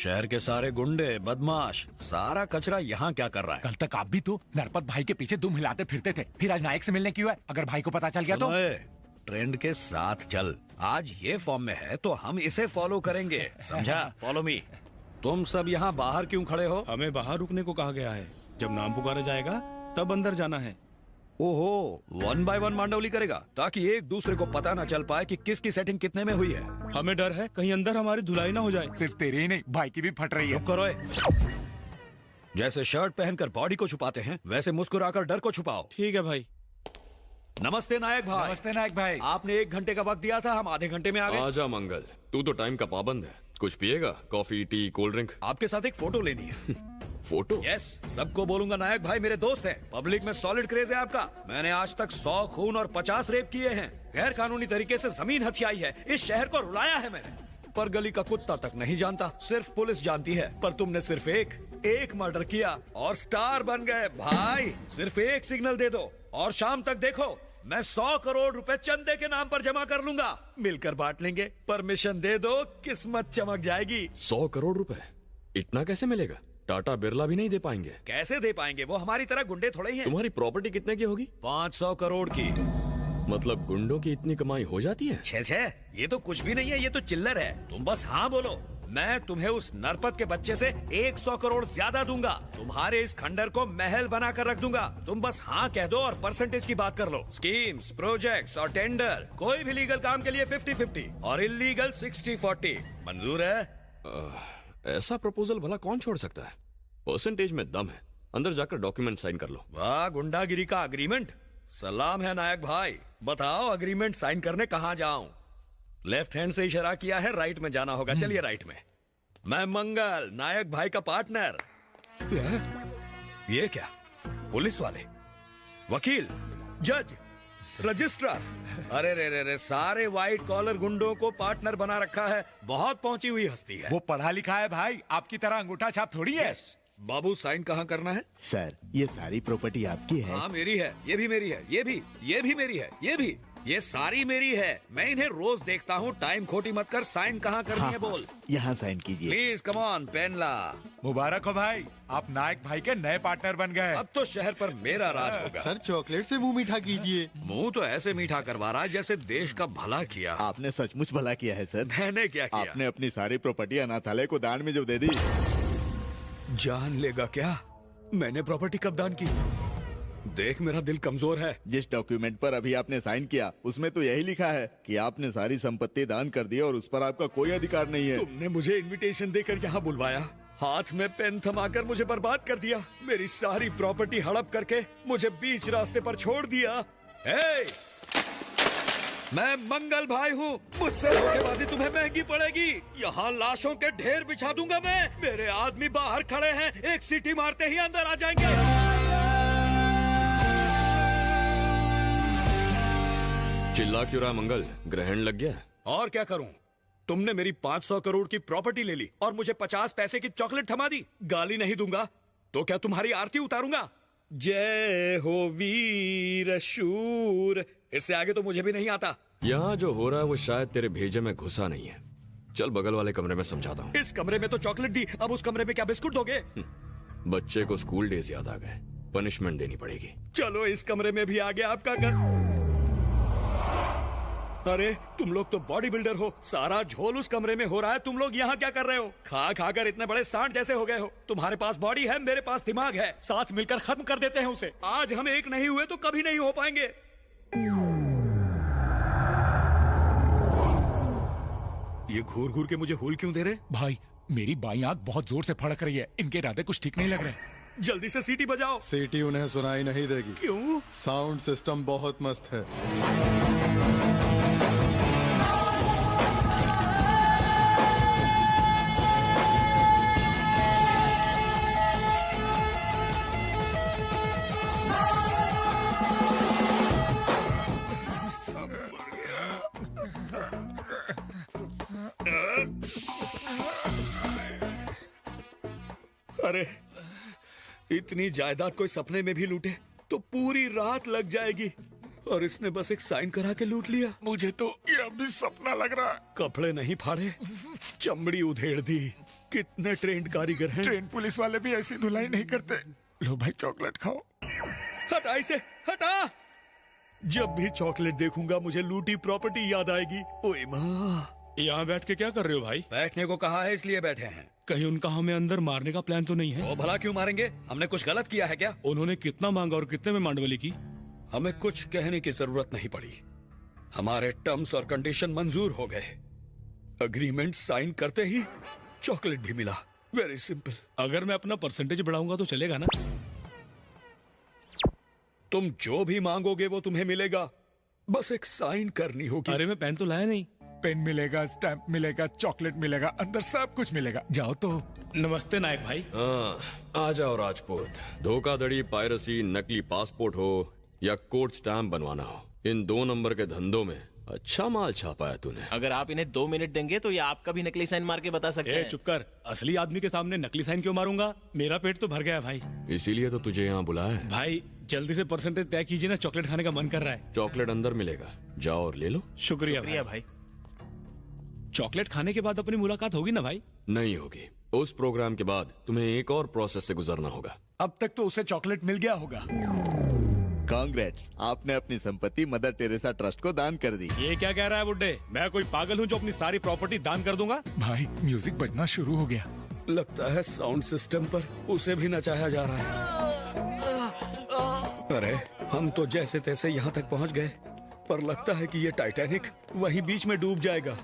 शहर के सारे गुंडे बदमाश सारा कचरा यहाँ क्या कर रहा है? कल तक आप भी तो नरपत भाई के पीछे दुम हिलाते फिरते थे, फिर आज नायक से मिलने क्यों है? अगर भाई को पता चल गया तो? ट्रेंड के साथ चल। आज ये फॉर्म में है तो हम इसे फॉलो करेंगे, समझा? Follow me. तुम सब यहाँ बाहर क्यों खड़े हो? हमें बाहर रुकने को कहा गया है। जब नाम पुकारा जाएगा तब अंदर जाना है। ओहो, 1 बाय 1 मांडवली करेगा ताकि एक दूसरे को पता न चल पाए कि किसकी सेटिंग कितने में हुई है। हमें डर है कहीं अंदर हमारी धुलाई ना हो जाए। सिर्फ तेरी ही नहीं, भाई की भी फट रही है। चुप करो। जैसे शर्ट पहनकर बॉडी को छुपाते हैं वैसे मुस्कुराकर डर को छुपाओ। ठीक है भाई। नमस्ते नायक भाई। नमस्ते नायक भाई। आपने 1 घंटे का वक्त दिया था, हम आधे घंटे में आ गए। आजा मंगल, तू तो टाइम का पाबंद है। कुछ पिएगा? Coffee, T, cold drink? आपके साथ एक फोटो लेनी है। फोटो? यस, सबको बोलूंगा नायक भाई मेरे दोस्त हैं। पब्लिक में सॉलिड क्रेज है आपका। मैंने आज तक 100 खून और 50 रेप किए हैं। गैर कानूनी तरीके से जमीन हथियाई है। इस शहर को रुलाया है मैंने, पर गली का कुत्ता तक नहीं जानता, सिर्फ पुलिस जानती है। पर तुमने सिर्फ एक मर्डर किया और स्टार बन गए भाई। सिर्फ एक सिग्नल दे दो और शाम तक देखो मैं 100 करोड़ रुपए चंदे के नाम पर जमा कर लूंगा। मिलकर बांट लेंगे। परमिशन दे दो, किस्मत चमक जाएगी। 100 करोड़ रुपए इतना कैसे मिलेगा? टाटा बिरला भी नहीं दे पाएंगे। कैसे दे पाएंगे? वो हमारी तरह गुंडे थोड़े ही हैं। तुम्हारी प्रॉपर्टी कितने की होगी? 500 करोड़ की। मतलब गुंडों की इतनी कमाई हो जाती है? छे, ये तो कुछ भी नहीं है, ये तो चिल्लर है। तुम बस हाँ बोलो, मैं तुम्हें उस नरपत के बच्चे से 100 करोड़ ज्यादा दूंगा। तुम्हारे इस खंडर को महल बना कर रख दूंगा। तुम बस हाँ कह दो और परसेंटेज की बात कर लो। स्कीम्स, प्रोजेक्ट्स और टेंडर, कोई भी लीगल काम के लिए 50-50 और इलीगल 60-40। मंजूर है? ऐसा प्रपोजल भला कौन छोड़ सकता है? परसेंटेज में दम है। अंदर जाकर डॉक्यूमेंट साइन कर लो। वाह, गुंडागिरी का अग्रीमेंट। सलाम है नायक भाई। बताओ अग्रीमेंट साइन करने कहाँ जाऊं? लेफ्ट हैंड से इशारा किया है, राइट में जाना होगा। चलिए राइट में। मैं मंगल, नायक भाई का पार्टनर। ये क्या? पुलिस वाले, वकील, जज, रजिस्ट्रार, अरे रे, सारे व्हाइट कॉलर गुंडों को पार्टनर बना रखा है। बहुत पहुंची हुई हस्ती है। वो पढ़ा लिखा है भाई, आपकी तरह अंगूठा छाप थोड़ी है। बाबू, साइन कहाँ करना है? सर, ये सारी प्रॉपर्टी आपकी है। हाँ मेरी है, ये भी मेरी है, ये भी मेरी है, ये भी, ये सारी मेरी है। मैं इन्हें रोज देखता हूँ। टाइम खोटी मत कर। साइन कहाँ करनी है बोल। यहाँ साइन कीजिए। प्लीज कम ऑन, पेन ला। मुबारक हो भाई, आप नायक भाई के नए पार्टनर बन गए। अब तो शहर पर मेरा राज होगा। सर, चॉकलेट से मुंह मीठा कीजिए। मुंह तो ऐसे मीठा करवा रहा है जैसे देश का भला किया। आपने सचमुच भला किया है सर। मैंने क्या किया? आपने अपनी सारी प्रॉपर्टी अनाथालय को दान में जो दे दी। जान लेगा क्या? मैंने प्रॉपर्टी कब दान की? देख, मेरा दिल कमजोर है। जिस डॉक्यूमेंट पर अभी आपने साइन किया उसमें तो यही लिखा है कि आपने सारी संपत्ति दान कर दी और उस पर आपका कोई अधिकार नहीं है। तुमने मुझे इनविटेशन देकर यहाँ बुलवाया, हाथ में पेन थमाकर मुझे बर्बाद कर दिया, मेरी सारी प्रॉपर्टी हड़प करके मुझे बीच रास्ते पर छोड़ दिया। मैं मंगल भाई हूँ, मुझसे धोखेबाजी तुम्हें महंगी पड़ेगी। यहाँ लाशों के ढेर बिछा दूंगा मैं। मेरे आदमी बाहर खड़े हैं, एक सीटी मारते ही अंदर आ जाएंगे। चिल्ला क्यों रहा मंगल? ग्रहण लग गया? और क्या करूं? तुमने मेरी 500 करोड़ की प्रॉपर्टी ले ली और मुझे 50 पैसे की चॉकलेट थमा दी। गाली नहीं दूंगा तो क्या तुम्हारी आरती उतारूंगा? जय हो वीर शूर। इससे आगे तो मुझे भी नहीं आता। यहाँ जो हो रहा है वो शायद तेरे भेजे में घुसा नहीं है। चल बगल वाले कमरे में समझाता हूँ। इस कमरे में तो चॉकलेट दी, अब उस कमरे में क्या बिस्कुट दोगे? बच्चे को स्कूल डेज याद आ गए, पनिशमेंट देनी पड़ेगी। चलो इस कमरे में भी आ गया आपका घर। अरे तुम लोग तो बॉडी बिल्डर हो, सारा झोल उस कमरे में हो रहा है। तुम लोग यहाँ क्या कर रहे हो? खा खा कर इतने बड़े सांड जैसे हो गए हो। तुम्हारे पास बॉडी है, मेरे पास दिमाग है। साथ मिलकर खत्म कर देते हैं उसे। आज हम एक नहीं हुए तो कभी नहीं हो पाएंगे। ये घूर घूर के मुझे हुल क्यों दे रहे? भाई, मेरी बाईं आंख बहुत जोर से फड़क रही है। इनके इरादे कुछ ठीक नहीं लग रहे। जल्दी से सीटी बजाओ। सीटी उन्हें सुनाई नहीं देगी। क्यों? साउंड सिस्टम बहुत मस्त है। अरे इतनी जायदाद कोई सपने में भी लूटे तो पूरी रात लग जाएगी, और इसने बस एक साइन करा के लूट लिया। मुझे तो यह भी सपना लग रहा है। कपड़े नहीं फाड़े, चमड़ी उधेड़ दी। कितने ट्रेंड कारीगर हैं। ट्रेन पुलिस वाले भी ऐसी धुलाई नहीं करते। लो भाई चॉकलेट खाओ। हटा इसे, हटा। जब भी चॉकलेट देखूंगा मुझे लूटी प्रॉपर्टी याद आएगी। ओए माँ, यहाँ बैठ के क्या कर रहे हो भाई? बैठने को कहा है इसलिए बैठे हैं। कहीं उनका हमें अंदर मारने का प्लान तो नहीं है? वो भला क्यों मारेंगे? हमने कुछ गलत किया है क्या? उन्होंने कितना मांगा और कितने में मांडवली की? हमें कुछ कहने की जरूरत नहीं पड़ी। हमारे टर्म्स और कंडीशन मंजूर हो गए। एग्रीमेंट साइन करते ही चॉकलेट भी मिला। Very simple. अगर मैं अपना परसेंटेज बढ़ाऊंगा तो चलेगा ना? तुम जो भी मांगोगे वो तुम्हें मिलेगा, बस एक साइन करनी होगी। अरे मैं पेन तो लाया नहीं। पेन मिलेगा, स्टैंप मिलेगा, चॉकलेट मिलेगा, अंदर सब कुछ मिलेगा। जाओ तो। नमस्ते नायक भाई। हाँ, आ जाओ राजपूत। धोखाधड़ी, पायरेसी, नकली पासपोर्ट हो या कोर्ट स्टैम्प बनवाना हो, इन 2 नंबर के धंधों में अच्छा माल छापा है तूने। अगर आप इन्हें 2 मिनट देंगे तो ये आपका भी नकली साइन मार के बता सकते हैं। चुप कर। असली आदमी के सामने नकली साइन क्यों मारूंगा? मेरा पेट तो भर गया है भाई। इसीलिए तो तुझे यहाँ बुलाया है। भाई जल्दी से परसेंटेज तय कीजिए ना, चॉकलेट खाने का मन कर रहा है। चॉकलेट अंदर मिलेगा, जाओ और ले लो। शुक्रिया भाई। चॉकलेट खाने के बाद अपनी मुलाकात होगी ना भाई? नहीं होगी। उस प्रोग्राम के बाद तुम्हें एक और प्रोसेस से गुजरना होगा। अब तक तो उसे चॉकलेट मिल गया होगा। कांग्रेट्स, आपने अपनी संपत्ति मदर टेरेसा ट्रस्ट को दान कर दी। ये क्या कह रहा है बुड्ढे? मैं कोई पागल हूँ जो अपनी सारी प्रॉपर्टी दान कर दूंगा? भाई म्यूजिक बजना शुरू हो गया। लगता है साउंड सिस्टम पर उसे भी नचाया जा रहा है। अरे हम तो जैसे तैसे यहाँ तक पहुँच गए, पर लगता है कि ये टाइटैनिक वहीं बीच में डूब जाएगा।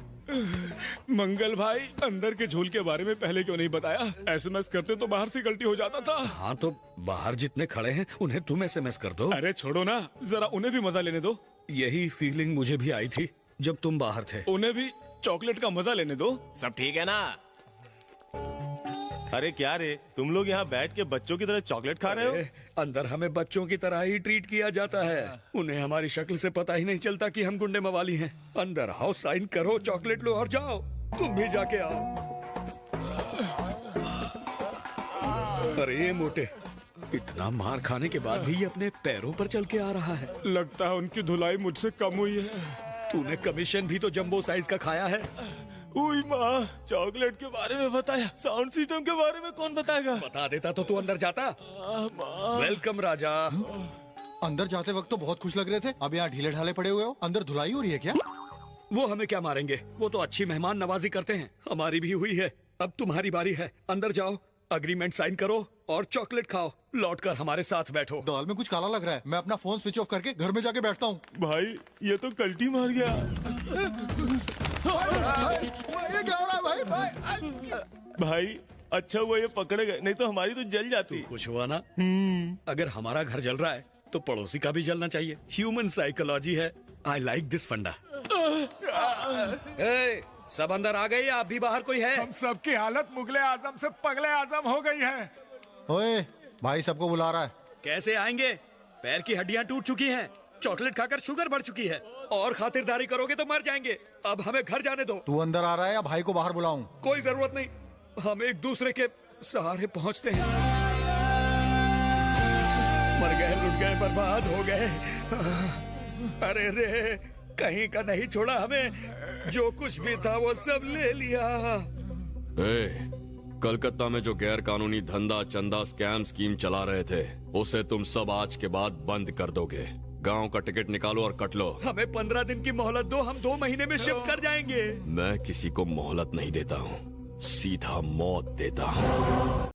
मंगल भाई, अंदर के झोल के बारे में पहले क्यों नहीं बताया? एसएमएस करते तो बाहर से गलती हो जाता था। हाँ तो बाहर जितने खड़े हैं उन्हें तुम एसएमएस कर दो। अरे छोड़ो ना, जरा उन्हें भी मजा लेने दो। यही फीलिंग मुझे भी आई थी जब तुम बाहर थे। उन्हें भी चॉकलेट का मजा लेने दो। सब ठीक है ना? अरे क्या रे, तुम लोग यहाँ बैठ के बच्चों की तरह चॉकलेट खा रहे हो? अंदर हमें बच्चों की तरह ही ट्रीट किया जाता है। उन्हें हमारी शक्ल से पता ही नहीं चलता कि हम गुंडे मवाली हैं। अंदर आओ, साइन करो, चॉकलेट लो और जाओ। तुम भी जाके आओ। अरे मोटे, इतना मार खाने के बाद भी ये अपने पैरों पर चल के आ रहा है। लगता है उनकी धुलाई मुझसे कम हुई है। तूने कमीशन भी तो जंबो साइज का खाया है। उई माँ, चॉकलेट के बारे में बताया, साउंड सिस्टम के बारे में कौन बताएगा? बता देता तो तू अंदर जाता। वेलकम राजा। अंदर जाते वक्त तो बहुत खुश लग रहे थे, अब यहाँ ढीले ढाले पड़े हुए हो। अंदर धुलाई हो रही है क्या? वो हमें क्या मारेंगे, वो तो अच्छी मेहमान नवाजी करते हैं। हमारी भी हुई है, अब तुम्हारी बारी है। अंदर जाओ, एग्रीमेंट साइन करो और चॉकलेट खाओ। लौटकर हमारे साथ बैठो। दाल में कुछ काला लग रहा है, मैं अपना फोन स्विच ऑफ करके घर में जाके बैठता हूँ। भाई ये तो कल्टी मार गया। ये क्या हो रहा है भाई? भाई अच्छा हुआ ये पकड़े गए, नहीं तो हमारी तो जल जाती। खुश हुआ ना? अगर हमारा घर जल रहा है तो पड़ोसी का भी जलना चाहिए। ह्यूमन साइकोलॉजी है। आई लाइक दिस फंडा। सब अंदर आ गए या आप भी बाहर कोई है? हम सबकी हालत मुगले आजम से पगले आजम हो गई है। ओए भाई, सबको बुला रहा है। कैसे आएंगे? पैर की हड्डियां टूट चुकी हैं, चॉकलेट खाकर शुगर बढ़ चुकी है, और खातिरदारी करोगे तो मर जाएंगे। अब हमें घर जाने दो। तू अंदर आ रहा है या भाई को बाहर बुलाऊं? कोई जरूरत नहीं, हम एक दूसरे के सहारे पहुंचते हैं। मर गए, लुट गए, बर्बाद हो गए। अरे रे, कहीं का नहीं छोड़ा हमें। जो कुछ भी था वो सब ले लिया। कलकत्ता में जो गैर कानूनी धंधा, चंदा, स्कैम स्कीम चला रहे थे, उसे तुम सब आज के बाद बंद कर दोगे। गांव का टिकट निकालो और कट लो। हमें 15 दिन की मोहलत दो, हम 2 महीने में शिफ्ट कर जाएंगे। मैं किसी को मोहलत नहीं देता हूँ, सीधा मौत देता हूँ।